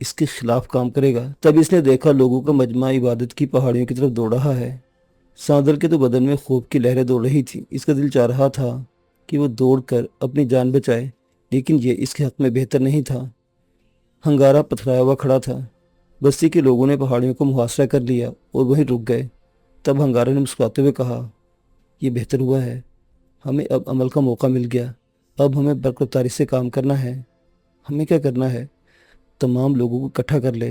اس کے خلاف کام کرے گا۔ تب اس نے دیکھا لوگوں کا مجمع عبادت کی پہاڑیوں کی طرف دوڑ رہا ہے۔ ساندل کے تو بدن میں خوف کی لہریں دوڑ رہی تھی۔ اس کا دل چاہ رہا تھا کہ وہ دوڑ کر اپنی جان بچائے، لیکن یہ اس کے حق میں بہتر نہیں تھا۔ ہنگارا پتھرایا ہوا کھڑا تھا۔ بستی کے لوگوں نے پہاڑیوں کو محاصرہ کر لیا اور وہیں رک گئے۔ تب ہنگارا نے مسکراتے ہوئے کہا، یہ بہتر ہوا ہے، ہمیں اب عمل کا موقع مل گیا۔ اب ہمیں برق رفتاری سے کام کرنا ہے۔ ہمیں کیا کرنا ہے؟ تمام لوگوں کو اکٹھا کر لے،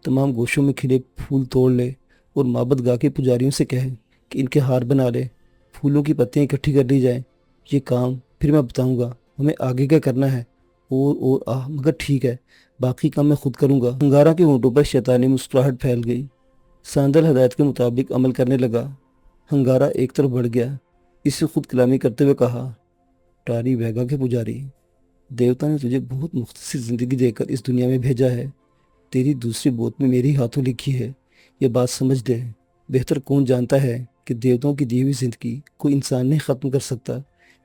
تمام گوشوں میں کھلے پھول توڑ لے اور معبد گاہ کے پجاریوں سے کہے کہ ان کے ہار بنا لے، پھولوں کی پتیاں اکٹھی کر لی جائیں۔ یہ کام پھر میں بتاؤں گا، ہمیں آگے کیا کرنا ہے۔ اور مگر ٹھیک ہے، باقی کام میں خود کروں گا۔ ہنگارا کے ہونٹوں پر شیطانی مسکراہٹ پھیل گئی۔ ساندل ہدایت کے مطابق عمل کرنے لگا۔ ہنگارا ایک طرف بڑھ گیا۔ اس سے خود کلامی کرتے ہوئے کہا، ٹاری ویگا کے پجاری، دیوتا نے تجھے بہت مختصر زندگی دے کر اس دنیا میں بھیجا ہے۔ تیری دوسری موت میں میری ہاتھوں لکھی ہے، یہ بات سمجھ لے۔ بہتر کون جانتا ہے کہ دیوتاؤں کی دی ہوئی زندگی کوئی انسان نہیں ختم کر سکتا،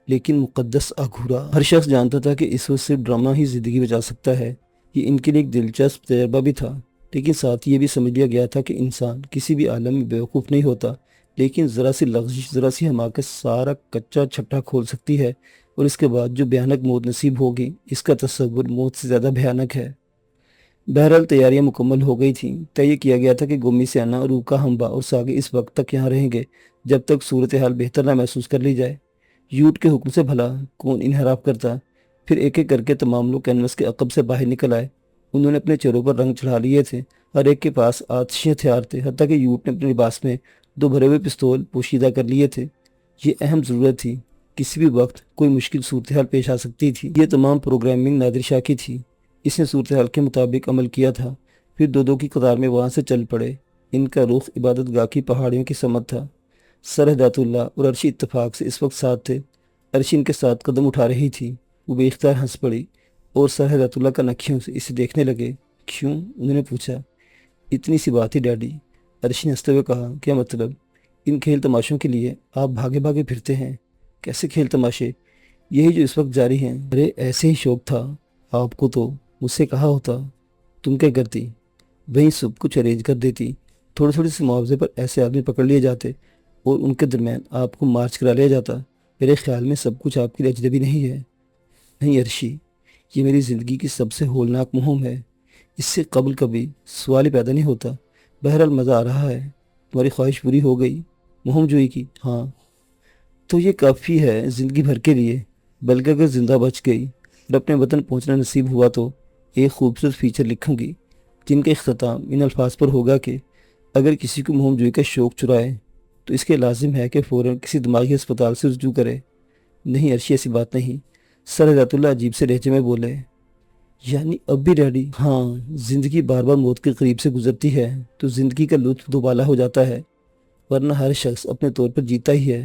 لیکن مقدس اگھورا ہر شخص جانتا تھا کہ اس وقت صرف ڈرامہ ہی زندگی بچا سکتا ہے۔ یہ ان کے لیے ایک دلچسپ تجربہ بھی تھا، لیکن ساتھ یہ بھی سمجھ لیا گیا تھا کہ انسان کسی بھی عالم میں بیوقوف نہیں ہوتا، لیکن ذرا سی لغزش، ذرا سی حماقت سارا کچا چھٹا کھول سکتی ہے، اور اس کے بعد جو بھیانک موت نصیب ہوگی، اس کا تصور موت سے زیادہ بھیانک ہے۔ بہرحال تیاریاں مکمل ہو گئی تھیں۔ طے کیا گیا تھا کہ گومی سیانا، روکا، ہمبا اور ساگی اس وقت تک یہاں رہیں گے جب تک صورتحال بہتر نہ محسوس کر لی جائے۔ یوٹ کے حکم سے بھلا کون انحراف کرتا۔ پھر ایک ایک کر کے تمام لوگ کینوس کے عقب سے باہر نکل آئے۔ انہوں نے اپنے چہروں پر رنگ چڑھا لیے تھے، ہر ایک کے پاس آتشی ہتھیار تھے، حتیٰ کہ یوٹ نے اپنے لباس میں 2 بھرے ہوئے پستول پوشیدہ کر لیے تھے۔ یہ اہم ضرورت تھی، کسی بھی وقت کوئی مشکل صورتحال پیش آ سکتی تھی۔ یہ تمام پروگرامنگ نادر شاہ کی تھی۔ اس نے صورتحال کے مطابق عمل کیا تھا۔ پھر دو کی قطار میں وہاں سے چل پڑے۔ ان کا رخ عبادت گاہ کی پہاڑیوں کی سمت تھا۔ سر ہدایت اللہ اور عرشی اتفاق سے اس وقت ساتھ تھے۔ عرشی ان کے ساتھ قدم اٹھا رہی تھی۔ وہ بے اختیار ہنس پڑی اور سر ہدایت اللہ کا نکھیوں سے اسے دیکھنے لگے۔ کیوں؟ انہوں نے پوچھا۔ اتنی سی بات ہی ڈیڈی، عرشی نے ہنستے ہوئے کہا۔ کیا مطلب؟ ان کھیل تماشوں کے لیے آپ بھاگے بھاگے پھرتے ہیں؟ کیسے کھیل تماشے؟ یہی جو اس وقت جاری ہیں۔ ارے ایسے ہی شوق تھا، آپ کو تو مجھ سے کہا ہوتا، تم کیا کرتی؟ وہیں سب کچھ ارینج کر دیتی۔ تھوڑے تھوڑے سے معاوضے پر ایسے آدمی پکڑ لیے جاتے اور ان کے درمیان آپ کو مارچ کرا لیا جاتا۔ میرے خیال میں سب کچھ آپ کے لیے اجنبی نہیں ہے۔ نہیں عرشی، یہ میری زندگی کی سب سے ہولناک مہم ہے۔ اس سے قبل کبھی سوال ہی پیدا نہیں ہوتا۔ بہرحال مزہ آ رہا ہے۔ تمہاری خواہش پوری ہو گئی مہم جوئی کی؟ ہاں۔ تو یہ کافی ہے زندگی بھر کے لیے، بلکہ اگر زندہ بچ گئی اور اپنے وطن پہنچنا نصیب ہوا تو ایک خوبصورت فیچر لکھوں گی، جن کا اختتام ان الفاظ پر ہوگا کہ اگر کسی کو مہم جوئی کا شوق چرائے تو اس کے لازم ہے کہ فوراً کسی دماغی ہسپتال سے رجوع کرے۔ نہیں عرشی، ایسی بات نہیں، سر ہدایت اللہ عجیب سے لہجے میں بولے۔ یعنی اب بھی ڈیڈی؟ ہاں، زندگی بار بار موت کے قریب سے گزرتی ہے تو زندگی کا لطف دوبالا ہو جاتا ہے، ورنہ ہر شخص اپنے طور پر جیتا ہی ہے۔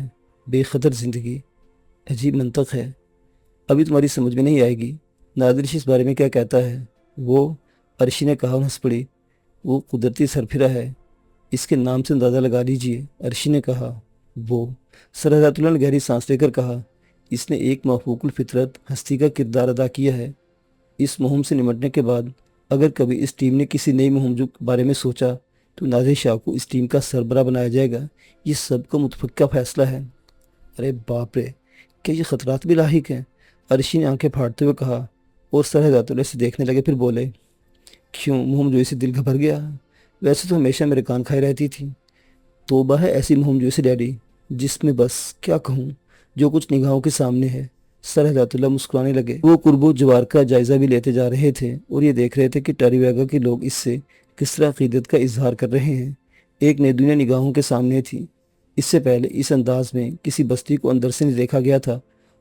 بے خطر زندگی، عجیب منطق ہے، ابھی تمہاری سمجھ میں نہیں آئے گی۔ نادرش اس بارے میں کیا کہتا ہے؟ وہ، عرشی نے کہا اور ہنس پڑی، وہ قدرتی سرپھرا ہے، اس کے نام سے اندازہ لگا لیجئے۔ عرشی نے کہا۔ وہ، سر ہدایت اللہ نے گہری سانس لے کر کہا، اس نے ایک مفوق الفطرت ہستی کا کردار ادا کیا ہے۔ اس مہم سے نمٹنے کے بعد اگر کبھی اس ٹیم نے کسی نئی مہم کے بارے میں سوچا تو نادر شاہ کو اس ٹیم کا سربراہ بنایا جائے گا۔ یہ سب کا متفقہ فیصلہ ہے۔ ارے باپ رے، کیا یہ خطرات بھی لاحق ہیں؟ عرشی نے آنکھیں پھاڑتے ہوئے کہا اور سر ہدایت اللہ سے دیکھنے لگے، پھر بولے، کیوں مہم جوئی سے دل گھبر گیا؟ ویسے تو ہمیشہ میرے کان کھائے رہتی تھی۔ توبہ ہے ایسی مہم جوئی سے ڈیڈی، جس میں بس کیا کہوں، جو کچھ نگاہوں کے سامنے ہے۔ سر ہدایت اللہ مسکرانے لگے۔ وہ قرب و جوار کا جائزہ بھی لیتے جا رہے تھے اور یہ دیکھ رہے تھے کہ ٹاری ویگا کے لوگ اس سے کس طرح عقیدت کا اظہار کر رہے ہیں۔ ایک نئی دنیا نگاہوں کے سامنے تھی۔ اس سے پہلے اس انداز میں کسی بستی کو اندر سے نہیں دیکھا گیا تھا،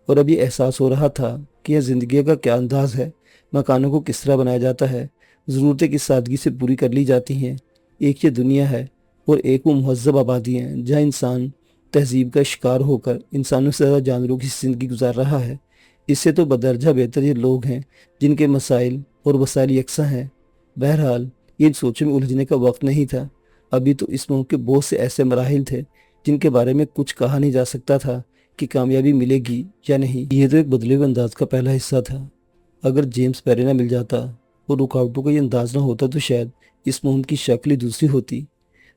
اور اب یہ احساس ہو رہا تھا کہ یہ زندگی کا کیا انداز ہے، مکانوں کو کس طرح بنایا جاتا ہے، ضرورتیں کس سادگی سے پوری کر لی جاتی ہیں۔ ایک یہ دنیا ہے اور ایک وہ مہذب آبادی ہے جہاں انسان تہذیب کا شکار ہو کر انسانوں سے زیادہ جانوروں کی زندگی گزار رہا ہے۔ اس سے تو بدرجہ بہتر یہ لوگ ہیں جن کے مسائل اور وسائل یکساں ہیں۔ بہرحال یہ ان سوچوں میں الجھنے کا وقت نہیں تھا۔ ابھی تو اس ملک کے بہت سے ایسے مراحل تھے جن کے بارے میں کچھ کہا نہیں جا سکتا تھا کہ کامیابی ملے گی یا نہیں۔ یہ تو ایک بدلے ہوئے انداز کا پہلا حصہ تھا۔ اگر جیمز پیرے نہ مل جاتا اور رکاوٹوں کا یہ انداز نہ ہوتا تو شاید اس مہم کی شکل ہی دوسری ہوتی۔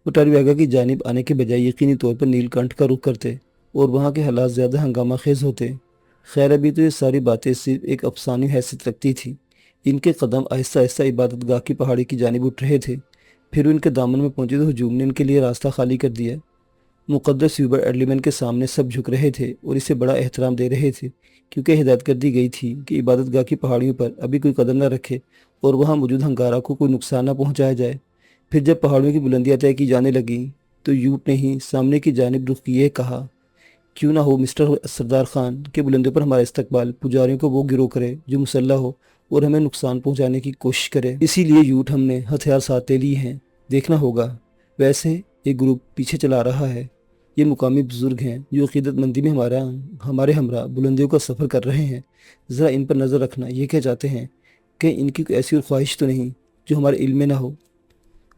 وہ ٹاریویگا کی جانب آنے کے بجائے یقینی طور پر نیل کنٹھ کا رخ کرتے اور وہاں کے حالات زیادہ ہنگامہ خیز ہوتے۔ خیر ابھی تو یہ ساری باتیں صرف ایک افسانوی حیثیت رکھتی تھی۔ ان کے قدم آہستہ آہستہ عبادت گاہ کی پہاڑی کی جانب اٹھ رہے تھے۔ پھر ان کے دامن میں پہنچے تو ہجوم نے ان کے لیے راستہ خالی کر دیا۔ مقدس ہیوبرٹ ایڈلیمن کے سامنے سب جھک رہے تھے اور اسے بڑا احترام دے رہے تھے، کیونکہ ہدایت کر دی گئی تھی کہ عبادت گاہ کی پہاڑیوں پر ابھی کوئی قدم نہ رکھے اور وہاں موجود ہنگارہ کو کوئی نقصان نہ پہنچایا جائے۔ پھر جب پہاڑیوں کی بلندیاں طے کی جانے لگیں تو یوٹ نے ہی سامنے کی جانب رخ کیے کہا، کیوں نہ ہو مسٹر سردار خان کہ بلندیوں پر ہمارا استقبال پجاریوں کو وہ گروہ کرے جو مسلح ہو اور ہمیں نقصان پہنچانے کی کوشش کرے۔ اسی لیے یوٹ ہم نے ہتھیار ساتھ لے لیے ہیں، دیکھنا ہوگا۔ ویسے ایک گروپ پیچھے چلا رہا ہے، یہ مقامی بزرگ ہیں جو عقیدت مندی میں ہمارے ہمراہ بلندیوں کا سفر کر رہے ہیں۔ ذرا ان پر نظر رکھنا، یہ کیا چاہتے ہیں کہ ان کی کوئی ایسی اور خواہش تو نہیں جو ہمارے علم میں نہ ہو۔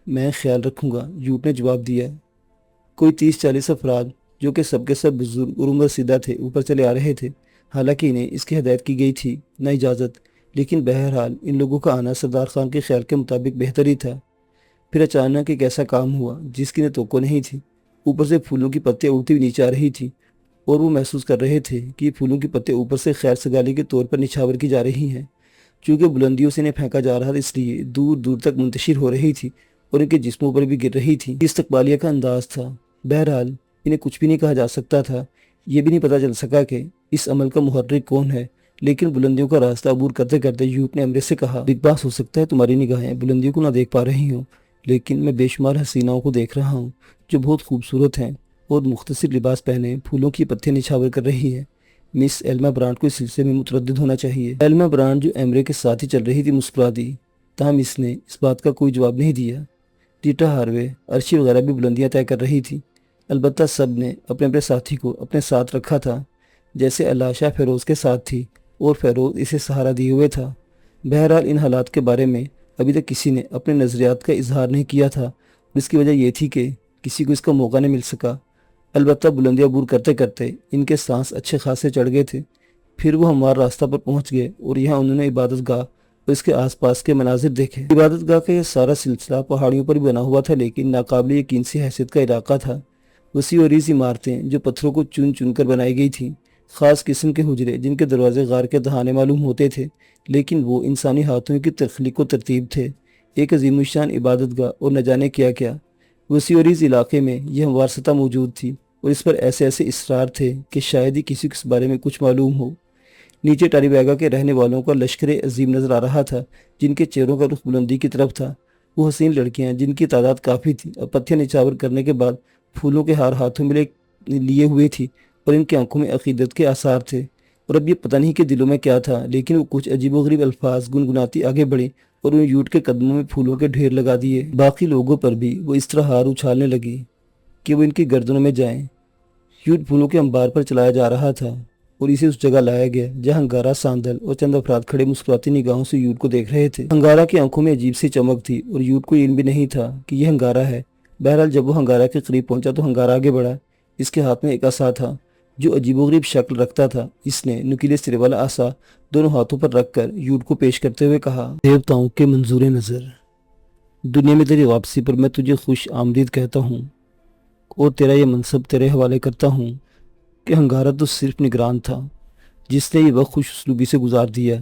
میں خیال رکھوں گا، یوٹ نے جواب دیا۔ کوئی 30-40 افراد جو کہ سب کے سب بزرگ اور عمر رسیدہ تھے اوپر چلے آ رہے تھے، حالانکہ انہیں اس کی ہدایت کی گئی تھی نہ اجازت، لیکن بہرحال ان لوگوں کا آنا سردار خان کے خیال کے مطابق بہتر ہی تھا۔ پھر اچانک ایک ایسا کام ہوا جس کی انہیں توقع نہیں تھی۔ اوپر سے پھولوں کی پتیاں اڑتی ہوئی نیچے آ رہی تھی اور وہ محسوس کر رہے تھے کہ یہ پھولوں کی پتیاں اوپر سے خیر سگالی کے طور پر نچھاور کی جا رہی ہیں۔ چونکہ بلندیوں سے انہیں پھینکا جا رہا تھا، اس لیے دور دور تک منتشر ہو رہی تھی اور ان کے جسموں پر بھی گر رہی تھی۔ استقبالیہ کا انداز تھا۔ بہرحال انہیں کچھ بھی نہیں کہا جا سکتا تھا، یہ بھی نہیں پتہ چل سکا کہ اس عمل کا محرک کون ہے، لیکن بلندیوں کا راستہ عبور کرتے کرتے یوٹ نے امرت سے کہا، بگ باس ہو سکتا ہے تمہاری نگاہیں بلندیوں کو نہ دیکھ پا رہی ہوں، لیکن میں بے شمار حسیناؤں کو دیکھ رہا ہوں جو بہت خوبصورت ہیں اور مختصر لباس پہنے پھولوں کی پتیاں نچھاور کر رہی ہیں۔ مس ایلما برانڈ کو اس سلسلے میں متردد ہونا چاہیے۔ ایلما برانڈ جو ایمرے کے ساتھ ہی چل رہی تھی مسکرا دی، تاہم اس نے اس بات کا کوئی جواب نہیں دیا۔ ریٹا ہاروے، ارشی وغیرہ بھی بلندیاں طے کر رہی تھی، البتہ سب نے اپنے اپنے ساتھی کو اپنے ساتھ رکھا تھا، جیسے الاشا فیروز کے ساتھ تھی اور فیروز اسے سہارا دیے ہوئے تھا۔ بہرحال ان حالات کے بارے میں ابھی تک کسی نے اپنے نظریات کا اظہار نہیں کیا تھا اور اس کی وجہ یہ تھی کہ کسی کو اس کا موقع نہیں مل سکا۔ البتہ بلندیاں عبور کرتے کرتے ان کے سانس اچھے خاصے چڑھ گئے تھے۔ پھر وہ ہموار راستہ پر پہنچ گئے اور یہاں انہوں نے عبادت گاہ اور اس کے آس پاس کے مناظر دیکھے۔ عبادت گاہ کا یہ سارا سلسلہ پہاڑیوں پر بنا ہوا تھا، لیکن ناقابل یقین سی حیثیت کا علاقہ تھا۔ وسیع و عریض عمارتیں جو پتھروں کو چن چن کر بنائی گئی تھیں، خاص قسم کے حجرے جن کے دروازے غار کے دہانے معلوم ہوتے تھے، لیکن وہ انسانی ہاتھوں کی تخلیق و ترتیب تھے۔ ایک عظیم الشان عبادت گاہ اور نہ جانے کیا کیا۔ وسیع و عریض علاقے میں یہ ہموار سطح موجود تھی اور اس پر ایسے ایسے اسرار تھے کہ شاید ہی کسی کو اس بارے میں کچھ معلوم ہو۔ نیچے ٹاریویگا کے رہنے والوں کا لشکر عظیم نظر آ رہا تھا، جن کے چہروں کا رخ بلندی کی طرف تھا۔ وہ حسین لڑکیاں جن کی تعداد کافی تھی اور پتیاں نچھاور کرنے کے بعد پھولوں کے ہار ہاتھوں میں لیے ہوئے تھی اور ان کی آنکھوں میں عقیدت کے آثار تھے، اور اب یہ پتہ نہیں کہ دلوں میں کیا تھا، لیکن وہ کچھ عجیب و غریب الفاظ گنگناتی آگے بڑھی اور انہیں یوٹ کے قدموں میں پھولوں کے ڈھیر لگا دیے۔ باقی لوگوں پر بھی وہ اس طرح ہار اچھالنے لگی کہ وہ ان کی گردنوں میں جائیں۔ یوٹ پھولوں کے انبار پر چلایا جا رہا تھا اور اسے اس جگہ لایا گیا جہاں ہنگارہ، ساندل اور چند افراد کھڑے مسکراتی نگاہوں سے یوٹ کو دیکھ رہے تھے۔ ہنگارہ کی آنکھوں میں عجیب سی چمک تھی اور یوٹ کو علم بھی نہیں تھا کہ یہ ہنگارہ ہے۔ بہرحال جب وہ ہنگارہ کے قریب پہنچا تو ہنگارہ آگے بڑھا۔ اس کے ہاتھ میں ایک عصا تھا جو عجیب و غریب شکل رکھتا تھا۔ اس نے نکیلے سرے والا عصا دونوں ہاتھوں پر رکھ کر یوٹ کو پیش کرتے ہوئے کہا، دیوتاؤں کے منظور نظر، دنیا میں تیری واپسی پر میں تجھے خوش آمدید کہتا ہوں اور تیرا یہ منصب تیرے حوالے کرتا ہوں کہ ہنگارہ تو صرف نگران تھا جس نے یہ وقت خوش اسلوبی سے گزار دیا،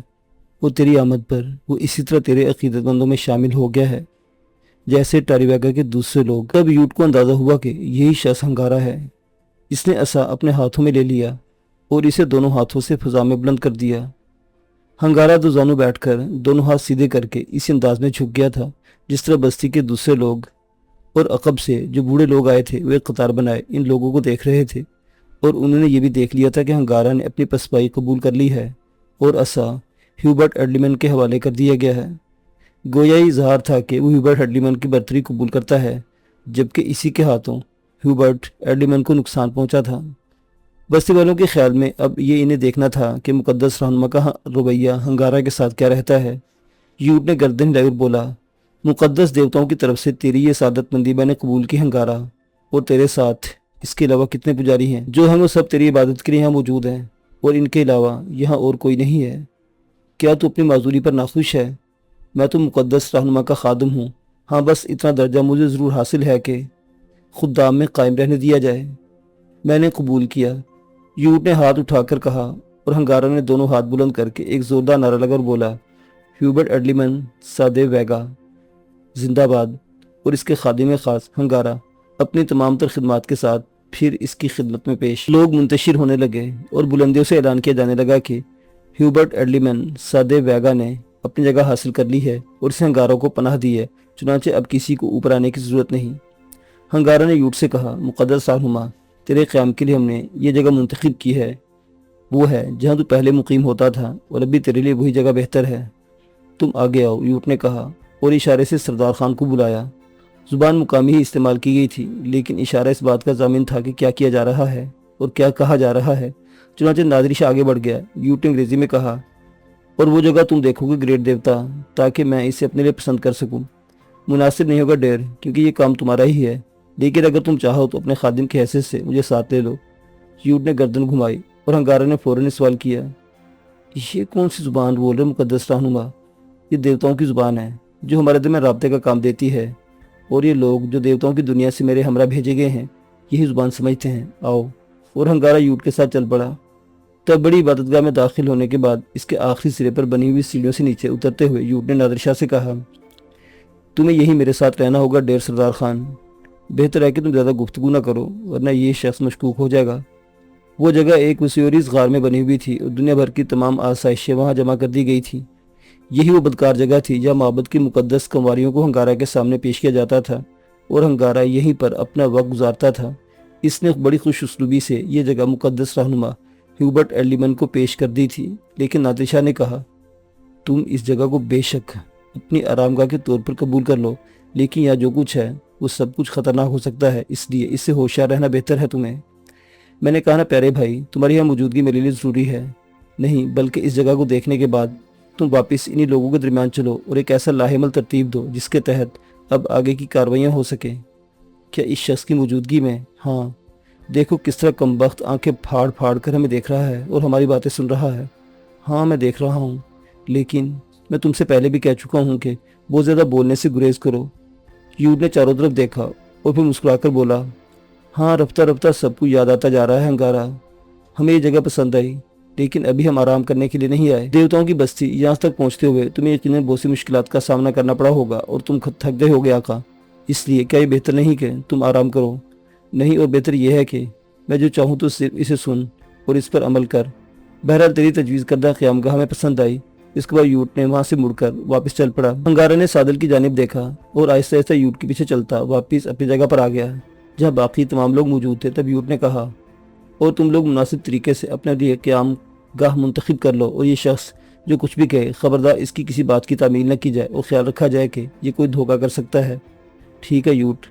اور تیری آمد پر وہ اسی طرح تیرے عقیدت مندوں میں شامل ہو گیا ہے جیسے ٹاریویگا کے دوسرے لوگ۔ تب یوٹ کو اندازہ ہوا کہ یہی شخص ہنگارہ ہے۔ اس نے عصا اپنے ہاتھوں میں لے لیا اور اسے دونوں ہاتھوں سے فضا میں بلند کر دیا۔ ہنگارہ دو زانوں بیٹھ کر دونوں ہاتھ سیدھے کر کے اسی انداز میں جھک گیا تھا جس طرح بستی کے دوسرے لوگ اور عقب سے جو بوڑھے لوگ آئے تھے وہ ایک قطار بنائے ان لوگوں کو دیکھ رہے تھے، اور انہوں نے یہ بھی دیکھ لیا تھا کہ ہنگارہ نے اپنی پسپائی قبول کر لی ہے اور عصا ہیوبرٹ ایڈلیمن کے حوالے کر دیا گیا ہے۔ گویا یہ اظہار تھا کہ وہ ہیوبرٹ ایڈلیمن کی برتری قبول کرتا ہے، جبکہ اسی کے ہاتھوں ہیوبرٹ ایڈلیمن کو نقصان پہنچا تھا۔ بستی والوں کے خیال میں اب یہ انہیں دیکھنا تھا کہ مقدس رہنما کا رویہ ہنگارہ کے ساتھ کیا رہتا ہے۔ یوٹ نے گردن ہلائی اور بولا، مقدس دیوتاؤں کی طرف سے تیری یہ سعادت مندی میں نے قبول کی ہنگارہ، اور تیرے ساتھ اس کے علاوہ کتنے پجاری ہیں جو ہم وہ سب تیری عبادت کے لیے یہاں موجود ہیں، اور ان کے علاوہ یہاں اور کوئی نہیں ہے۔ کیا تو اپنی معذوری پر ناخوش ہے؟ میں تو مقدس رہنما کا خادم ہوں، ہاں بس اتنا درجہ مجھے ضرور حاصل ہے کہ خدام میں قائم رہنے دیا جائے۔ میں نے قبول کیا، یوٹ نے ہاتھ اٹھا کر کہا، اور ہنگارا نے دونوں ہاتھ بلند کر کے ایک زوردار نعرہ لگا اور بولا، ہیوبرٹ ایڈلیمن سادے ویگا زندہ باد۔ اور اس کے خادم خاص ہنگارا اپنی تمام تر خدمات کے ساتھ پھر اس کی خدمت میں پیش۔ لوگ منتشر ہونے لگے اور بلندیوں سے اعلان کیا جانے لگا کہ ہیوبرٹ ایڈلیمن سادے ویگا نے اپنی جگہ حاصل کر لی ہے اور اس ہنگاروں کو پناہ دی ہے، چنانچہ اب کسی کو اوپر آنے کی ضرورت نہیں۔ ہنگارا نے یوٹ سے کہا، مقدس رہنما، تیرے قیام کے لیے ہم نے یہ جگہ منتخب کی ہے، وہ ہے جہاں تو پہلے مقیم ہوتا تھا، اور ابھی تیرے لیے وہی جگہ بہتر ہے۔ تم آگے آؤ، یوٹ نے کہا اور اشارے سے سردار خان کو بلایا۔ زبان مقامی ہی استعمال کی گئی تھی، لیکن اشارہ اس بات کا ضامن تھا کہ کیا کیا جا رہا ہے اور کیا کہا جا رہا ہے۔ چنانچہ نادری شاہ آگے بڑھ گیا۔ یوٹ نے انگریزی میں کہا، اور وہ جگہ تم دیکھو گے گریٹ دیوتا، تاکہ میں اسے اپنے لیے پسند کر سکوں۔ مناسب نہیں ہوگا ڈیر، کیونکہ یہ کام تمہارا ہی ہے، لیکن اگر تم چاہو تو اپنے خادم کی حیثیت سے مجھے ساتھ لے لو۔ یوٹ نے گردن گھمائی اور ہنگارا نے فوراً سوال کیا، یہ کون سی زبان بول رہے مقدس رہنما؟ یہ دیوتاؤں کی زبان ہے جو ہمارے دل میں رابطے کا کام دیتی ہے، اور یہ لوگ جو دیوتاؤں کی دنیا سے میرے ہمراہ بھیجے گئے ہیں یہی زبان سمجھتے ہیں، آؤ۔ اور ہنگارا یوٹ کے ساتھ چل پڑا۔ تب بڑی عبادتگاہ میں داخل ہونے کے بعد اس کے آخری سرے پر بنی ہوئی سیڑھیوں سے نیچے اترتے ہوئے یوٹ نے نادر شاہ سے کہا، تمہیں یہی میرے ساتھ رہنا ہوگا ڈیر سردار خان، بہتر ہے کہ تم زیادہ گفتگو نہ کرو ورنہ یہ شخص مشکوک ہو جائے گا۔ وہ جگہ ایک وسیوریز غار میں بنی ہوئی تھی اور دنیا بھر کی تمام آسائشیں وہاں جمع کر دی گئی تھیں۔ یہی وہ بدکار جگہ تھی جہاں معبد کی مقدس کنواریوں کو ہنگارا کے سامنے پیش کیا جاتا تھا، اور ہنگارا یہیں پر اپنا وقت گزارتا تھا۔ اس نے بڑی خوش اسلوبی سے یہ جگہ مقدس رہنما ہیوبرٹ ایڈلیمن کو پیش کر دی تھی، لیکن نادر شاہ نے کہا، تم اس جگہ کو بے شک اپنی آرام گاہ کے طور پر قبول کر لو، لیکن یہاں جو کچھ ہے وہ سب کچھ خطرناک ہو سکتا ہے، اس لیے اس سے ہوشیار رہنا بہتر ہے تمہیں۔ میں نے کہا نا پیارے بھائی، تمہاری یہاں موجودگی میرے لیے ضروری ہے، نہیں بلکہ اس جگہ کو دیکھنے کے بعد تم واپس انہی لوگوں کے درمیان چلو اور ایک ایسا لاہمل ترتیب دو جس کے تحت اب آگے کی کاروائیاں ہو سکیں۔ کیا اس شخص کی موجودگی میں؟ ہاں، دیکھو کس طرح کمبخت آنکھیں پھاڑ پھاڑ کر ہمیں دیکھ رہا ہے اور ہماری باتیں سن رہا ہے۔ ہاں میں دیکھ رہا ہوں، لیکن میں تم سے پہلے بھی کہہ چکا ہوں کہ بہت زیادہ بولنے سے گریز کرو۔ یوٹ نے چاروں طرف دیکھا اور پھر مسکرا کر بولا، ہاں رفتہ رفتہ سب کچھ یاد آتا جا رہا ہے ہنگارا، ہمیں یہ جگہ پسند آئی، لیکن ابھی ہم آرام کرنے کے لیے نہیں آئے۔ دیوتاؤں کی بستی یہاں تک پہنچتے ہوئے تمہیں یقیناً بہت سی مشکلات کا سامنا کرنا پڑا ہوگا اور تم تھک گئے ہوگے آقا، اس لیے کیا یہ بہتر نہیں کہ تم آرام کرو؟ نہیں، اور بہتر یہ ہے کہ میں جو چاہوں تو صرف اسے سن اور اس پر عمل کر۔ بہرحال تیری تجویز کردہ قیام گاہ ہمیں پسند آئی۔ اس کے بعد یوٹ نے وہاں سے مڑ کر واپس چل پڑا۔ ہنگارا نے سادل کی جانب دیکھا اور آہستہ آہستہ یوٹ کے پیچھے چلتا واپس اپنی جگہ پر آ گیا جہاں باقی تمام لوگ موجود تھے۔ تب یوٹ نے کہا، اور تم لوگ مناسب طریقے سے اپنے لیے قیام گاہ منتخب کر لو، اور یہ شخص جو کچھ بھی کہے خبردار اس کی کسی بات کی تعمیل نہ کی جائے اور خیال رکھا جائے کہ یہ کوئی دھوکہ کر سکتا ہے۔ ٹھیک ہے یوٹ۔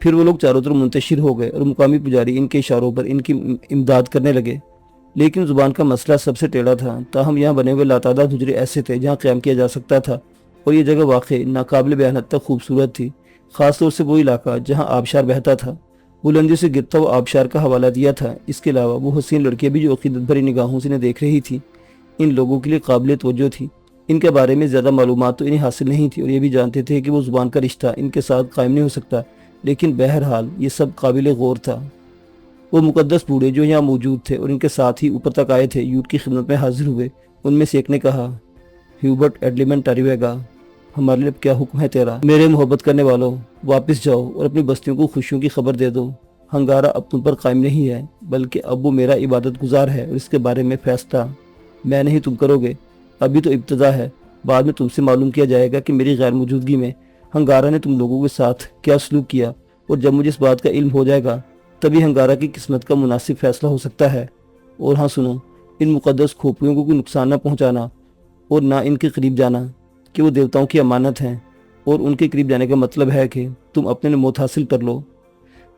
پھر وہ لوگ چاروں طرف منتشر ہو گئے اور مقامی پجاری ان کے اشاروں پر ان کی امداد کرنے لگے، لیکن زبان کا مسئلہ سب سے ٹیڑھا تھا۔ تاہم یہاں بنے ہوئے لاتعداد حجرے ایسے تھے جہاں قیام کیا جا سکتا تھا، اور یہ جگہ واقعی ناقابل بیان حد تک خوبصورت تھی، خاص طور سے وہ علاقہ جہاں آبشار بہتا تھا۔ بلندی سے گرتا وہ آبشار کا حوالہ دیا تھا۔ اس کے علاوہ وہ حسین لڑکیاں بھی جو عقیدت بھری نگاہوں سے انہیں دیکھ رہی تھی، ان لوگوں کے لیے قابل توجہ تھی۔ ان کے بارے میں زیادہ معلومات تو انہیں حاصل نہیں تھی اور یہ بھی جانتے تھے کہ وہ زبان کا رشتہ ان کے ساتھ قائم نہیں ہو سکتا، لیکن بہرحال یہ سب قابل غور تھا۔ وہ مقدس بوڑھے جو یہاں موجود تھے اور ان کے ساتھ ہی اوپر تک آئے تھے یوٹ کی خدمت میں حاضر ہوئے۔ ان میں سے ایک نے کہا، ہیوبرٹ ایڈلیمن ٹاریویگا، ہمارے لیے کیا حکم ہے تیرا؟ میرے محبت کرنے والوں، واپس جاؤ اور اپنی بستیوں کو خوشیوں کی خبر دے دو۔ ہنگارا اب تم پر قائم نہیں ہے، بلکہ اب وہ میرا عبادت گزار ہے، اور اس کے بارے میں فیصلہ میں نہیں تم کرو گے۔ ابھی تو ابتدا ہے، بعد میں تم سے معلوم کیا جائے گا کہ میری غیر موجودگی میں ہنگارا نے تم لوگوں کے ساتھ کیا سلوک کیا، اور جب مجھے اس بات کا علم ہو جائے گا تبھی ہنگارا کی قسمت کا مناسب فیصلہ ہو سکتا ہے۔ اور ہاں سنو، ان مقدس کھوپڑیوں کو کوئی نقصان نہ پہنچانا اور نہ ان کے قریب جانا، کہ وہ دیوتاؤں کی امانت ہیں، اور ان کے قریب جانے کا مطلب ہے کہ تم اپنے لیے موت حاصل کر لو۔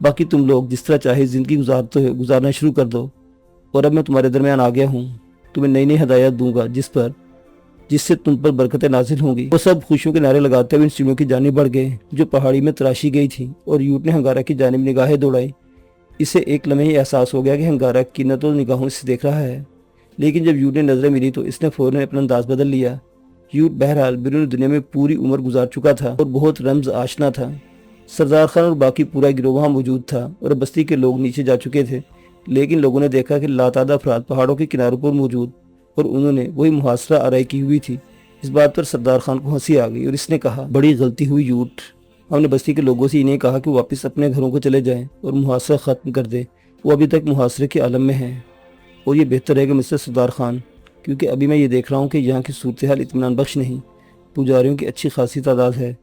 باقی تم لوگ جس طرح چاہے زندگی گزارتے ہو گزارنا شروع کر دو، اور اب میں تمہارے درمیان آ گیا ہوں، تمہیں نئی نئی ہدایات دوں گا جس سے تم پر برکتیں نازل ہوں گی۔ وہ سب خوشیوں کے نعرے لگاتے ہوئے ان سیڑھیوں کی جانب بڑھ گئے جو پہاڑی میں تراشی گئی تھی، اور یوٹ نے ہنگارا کی جانب نگاہیں دوڑائی۔ اسے ایک لمحے ہی احساس ہو گیا کہ ہنگارا کنتوں نگاہوں سے دیکھ رہا ہے، لیکن جب یوٹ نے نظریں ملی تو اس نے فوراً اپنا انداز بدل لیا۔ یوٹ بہرحال بیرون دنیا میں پوری عمر گزار چکا تھا اور بہت رمز آشنا تھا۔ سردار خان اور باقی پورا گروہ وہاں موجود تھا اور بستی کے لوگ نیچے جا چکے تھے، لیکن لوگوں نے دیکھا کہ لاتعداد افراد پہاڑوں کے کناروں پر موجود اور انہوں نے وہی محاصرہ آرائی کی ہوئی تھی۔ اس بات پر سردار خان کو ہنسی آ گئی اور اس نے کہا، بڑی غلطی ہوئی یوٹ، ہم نے بستی کے لوگوں سے انہیں کہا کہ واپس اپنے گھروں کو چلے جائیں اور محاصرہ ختم کر دیں۔ وہ ابھی تک محاصرے کے عالم میں ہیں اور یہ بہتر ہے کہ مسٹر سردار خان، کیونکہ ابھی میں یہ دیکھ رہا ہوں کہ یہاں کی صورتحال اطمینان بخش نہیں۔ پجاریوں کی اچھی خاصی تعداد ہے،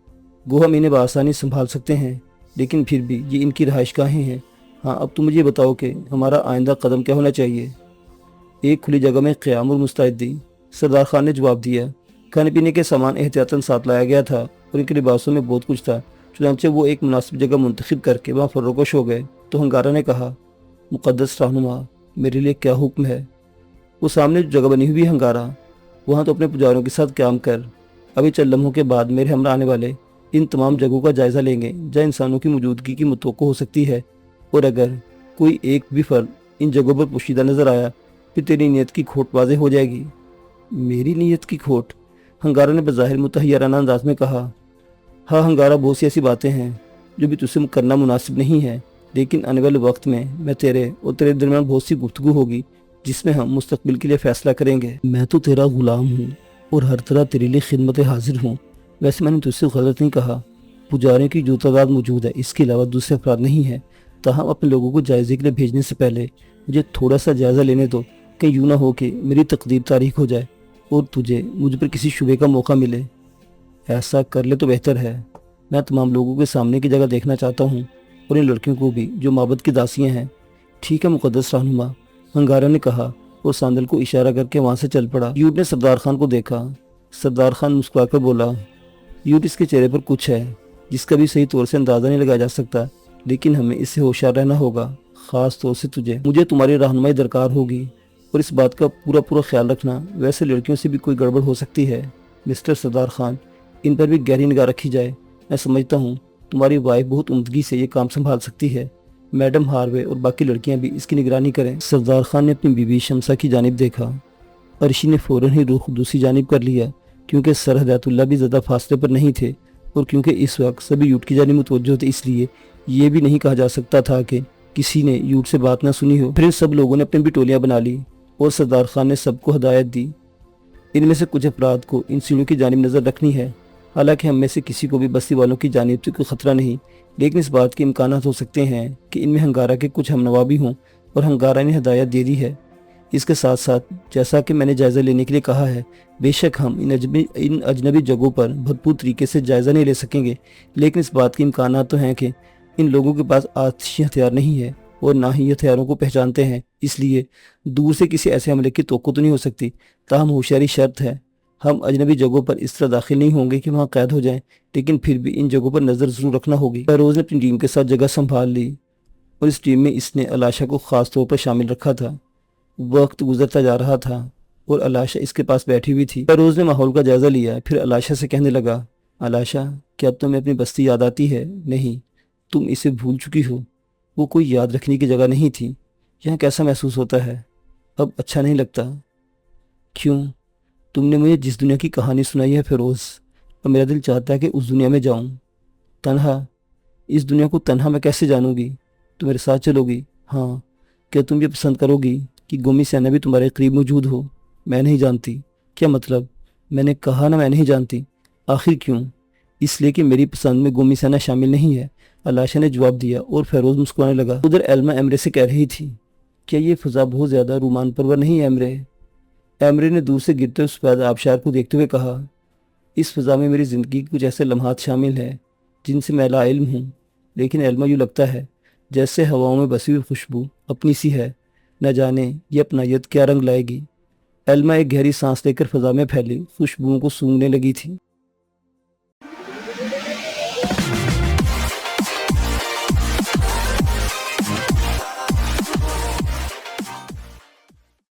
گو ہم انہیں بآسانی سنبھال سکتے ہیں، لیکن پھر بھی یہ ان کی رہائش گاہیں ہیں۔ ہاں اب تم مجھے بتاؤ کہ ہمارا آئندہ قدم کیا ہونا چاہیے؟ ایک کھلی جگہ میں قیام اور مستعدی، سردار خان نے جواب دیا۔ کھانے پینے کے سامان احتیاطاً ساتھ لایا گیا تھا اور ان کے لباسوں میں بہت کچھ تھا، چنانچہ وہ ایک مناسب جگہ منتخب کر کے وہاں فروکش ہو گئے تو ہنگارا نے کہا، مقدس رہنما، میرے لیے کیا حکم ہے؟ وہ سامنے جو جگہ بنی ہوئی ہنگارا، وہاں تو اپنے پجاروں کے ساتھ قیام کر۔ ابھی چند لمحوں کے بعد میرے ہمراہ آنے والے ان تمام جگہوں کا جائزہ لیں گے جہاں انسانوں کی موجودگی کی متوقع ہو سکتی ہے، اور اگر کوئی ایک بھی فرد ان جگہوں پر پوشیدہ نظر آیا پھر تیری نیت کی کھوٹ واضح ہو جائے گی۔ میری نیت کی کھوٹ؟ ہنگارا نے بظاہر متحیرانہ انداز میں کہا۔ ہاں ہنگارا، بہت سی ایسی باتیں ہیں جو بھی تجھ سے کرنا مناسب نہیں ہے، لیکن آنے والے وقت میں تیرے اور تیرے درمیان بہت سی گفتگو ہوگی جس میں ہم مستقبل کے لیے فیصلہ کریں گے۔ میں تو تیرا غلام ہوں اور ہر طرح تیرے لیے خدمت حاضر ہوں۔ ویسے میں نے تجھ سے غلط نہیں کہا، پجاریوں کی جو تعداد موجود ہے اس کے علاوہ دوسرے افراد نہیں ہیں، تاہم اپنے لوگوں کو جائزے کے لیے بھیجنے سے پہلے مجھے تھوڑا سا جائزہ لینے دو، کہ یوں نہ ہو کہ میری تقدیر تاریک ہو جائے اور تجھے مجھ پر کسی شبے کا موقع ملے۔ ایسا کر لے تو بہتر ہے، میں تمام لوگوں کے سامنے کی جگہ دیکھنا چاہتا ہوں اور ان لڑکیوں کو بھی جو معبد کی داسیاں ہیں۔ ٹھیک ہے مقدس رہنما، ہنگارا نے کہا اور ساندل کو اشارہ کر کے وہاں سے چل پڑا۔ یوٹ نے سردار خان کو دیکھا۔ سردار خان مسکرا کر بولا، یوٹ، اس کے چہرے پر کچھ ہے جس کا بھی صحیح طور سے اندازہ نہیں لگایا جا سکتا، لیکن ہمیں اس سے ہوشیار رہنا ہوگا، خاص طور سے مجھے تمہاری رہنمائی درکار ہوگی اور اس بات کا پورا خیال رکھنا، ویسے لڑکیوں سے بھی کوئی گڑبڑ ہو سکتی ہے۔ مسٹر سردار خان، ان پر بھی گہری نگاہ رکھی جائے۔ میں سمجھتا ہوں تمہاری وائف بہت عمدگی سے یہ کام سنبھال سکتی ہے، میڈم ہاروے اور باقی لڑکیاں بھی اس کی نگرانی کریں۔ سردار خان نے اپنی بیوی شمسا کی جانب دیکھا۔ عرشی نے فوراً ہی رخ دوسری جانب کر لیا، کیونکہ سر ہدایت اللہ بھی زیادہ فاصلے پر نہیں تھے اور کیونکہ اس وقت سبھی یوٹ کی جانب متوجہ تھے، اس لیے یہ بھی نہیں کہا جا سکتا تھا کہ کسی نے یوٹ سے بات نہ سنی ہو۔ پھر سب لوگوں نے اپنی بھی ٹولیاں بنا لی اور سردار خان نے سب کو ہدایت دی، ان میں سے کچھ افراد کو ان سیڑھیوں کی جانب نظر رکھنی ہے۔ حالانکہ ہم میں سے کسی کو بھی بستی والوں کی جانب سے کوئی خطرہ نہیں، لیکن اس بات کے امکانات ہو سکتے ہیں کہ ان میں ہنگارا کے کچھ ہم نوا بھی ہوں اور ہنگارا نے ہدایت دے دی ہے۔ اس کے ساتھ ساتھ جیسا کہ میں نے جائزہ لینے کے لیے کہا ہے، بے شک ہم ان اجنبی جگہوں پر بھرپور طریقے سے جائزہ نہیں لے سکیں گے، لیکن اس بات کے امکانات تو ہیں کہ ان لوگوں کے پاس آتشی ہتھیار نہیں ہے اور نہ ہی ہتھیاروں کو پہچانتے ہیں، اس لیے دور سے کسی ایسے حملے کی توقع تو نہیں ہو سکتی۔ تاہم ہوشیاری شرط ہے، ہم اجنبی جگہوں پر اس طرح داخل نہیں ہوں گے کہ وہاں قید ہو جائیں، لیکن پھر بھی ان جگہوں پر نظر ضرور رکھنا ہوگی۔ فیروز نے اپنی ٹیم کے ساتھ جگہ سنبھال لی اور اس ٹیم میں اس نے علاشا کو خاص طور پر شامل رکھا تھا۔ وقت گزرتا جا رہا تھا اور علاشا اس کے پاس بیٹھی ہوئی تھی۔ فیروز نے ماحول کا جائزہ لیا، پھر علاشا سے کہنے لگا، علاشا، کیا تمہیں اپنی بستی یاد آتی ہے؟ نہیں، تم اسے بھول چکی ہو، وہ کوئی یاد رکھنے کی جگہ نہیں تھی۔ یہاں کیسا محسوس ہوتا ہے؟ اب اچھا نہیں لگتا؟ کیوں؟ تم نے مجھے جس دنیا کی کہانی سنائی ہے فیروز، اور میرا دل چاہتا ہے کہ اس دنیا میں جاؤں۔ تنہا؟ اس دنیا کو تنہا میں کیسے جانوں گی؟ تم میرے ساتھ چلو گی؟ ہاں۔ کیا تم یہ پسند کرو گی کہ گومی سینا بھی تمہارے قریب موجود ہو؟ میں نہیں جانتی۔ کیا مطلب؟ میں نے کہا نا میں نہیں جانتی۔ آخر کیوں؟ اس لیے کہ میری پسند میں گومی سینا شامل نہیں ہے، علاشا نے جواب دیا اور فیروز مسکرانے لگا۔ ادھر ایلما ایمرے سے کہہ رہی تھی، کیا یہ فضا بہت زیادہ رومان پرور نہیں ہے ایمرے؟ ایمرے نے دور سے گرتے اس سفید آبشار کو دیکھتے ہوئے کہا، اس فضا میں میری زندگی کے کچھ ایسے لمحات شامل ہیں جن سے میں لا علم ہوں، لیکن ایلما یوں لگتا ہے جیسے ہواؤں میں بسی ہوئی خوشبو اپنی سی ہے، نہ جانے یہ اپنائیت کیا رنگ لائے گی۔ ایلما ایک گہری سانس لے کر فضا میں پھیلی خوشبوؤں کو سونگھنے لگی تھی۔